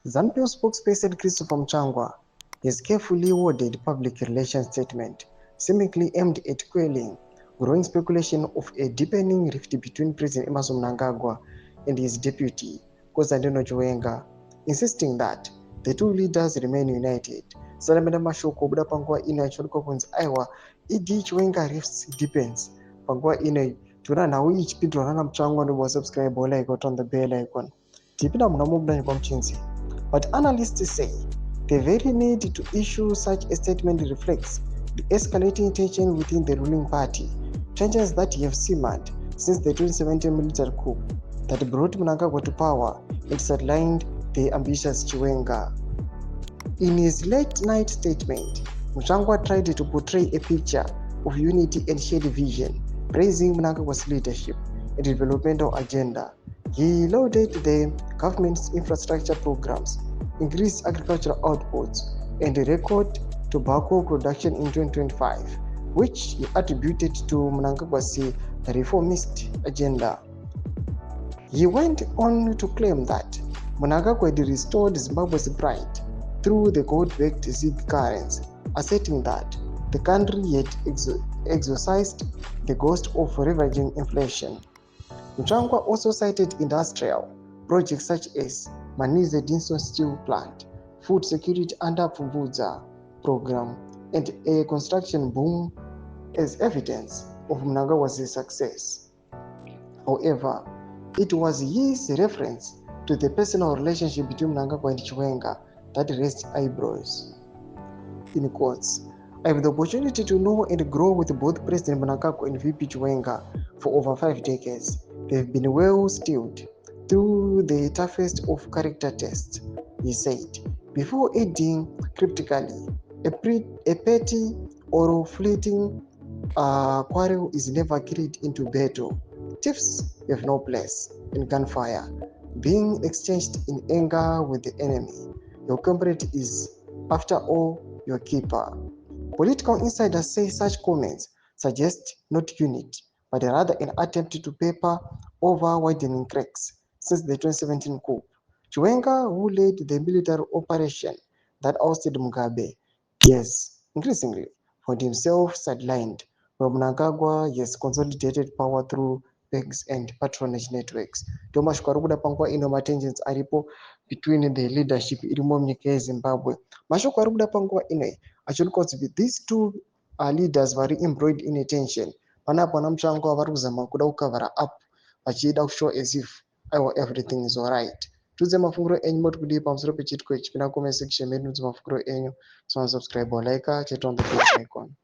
ZANU-PF spokesperson Christopher Mchangwa has carefully worded public relations statement, seemingly aimed at quelling growing speculation of a deepening rift between President Emmerson Mnangagwa and his deputy, Chiwenga, insisting that the two leaders remain united. Salamenda mashoko buda panguwa ino yachiwanikwa kunzi aiwa Chiwenga rifts Deepens. Panguwa ino tuna nawo ichipindwa nana Mchangwa ndo subscribe like on the bell icon. Tipina mnamubuda kwa mchinzi. But analysts say the very need to issue such a statement reflects the escalating tension within the ruling party, tensions that have simmered since the 2017 military coup that brought Mnangagwa to power and sidelined the ambitious Chiwenga. In his late-night statement, Mchangwa tried to portray a picture of unity and shared vision, praising Mnangagwa's leadership and developmental agenda. He lauded the government's infrastructure programs, increased agricultural outputs, and record tobacco production in 2025, which he attributed to Mnangagwa's reformist agenda. He went on to claim that Mnangagwa had restored Zimbabwe's pride through the gold-backed ZVAITWA currency, asserting that the country had exorcised the ghost of ravaging inflation. Mchangwa also cited industrial projects such as Manize Dinson Steel Plant, food security under Pabooster program, and a construction boom as evidence of Mnangagwa's success. However, it was his reference to the personal relationship between Mnangagwa and Chiwenga that raised eyebrows. In quotes, I have the opportunity to know and grow with both President Mnangagwa and VP Chiwenga for over 5 decades. They have been well steeled through the toughest of character tests, he said, before adding cryptically, a petty or fleeting quarrel is never carried into battle. Tiffs have no place in gunfire, being exchanged in anger with the enemy. Your comrade is, after all, your keeper. Political insiders say such comments suggest not unity, but rather an attempt to paper over widening cracks since the 2017 coup. Chiwenga, who led the military operation that ousted Mugabe, yes, increasingly found himself sidelined, while Mnangagwa has consolidated power through pegs and patronage networks. Tomashiko arikuda panguwa ino matensions aripo between the leadership irimo munyika yeZimbabwe. Mashoko arikuda panguwa ino achiwanikwa kuti these two leaders vari embroiled in a tension. Panapo ana Mchangwa vari kuzama kuda kukavara up vachida kushow as if everything is alright. Tudze mafunguro enyu moti kudii pamusoro pechitiko ichi, pinda comment section medu mudze mafunguro enyu, subscribe or like, check on the bell icon.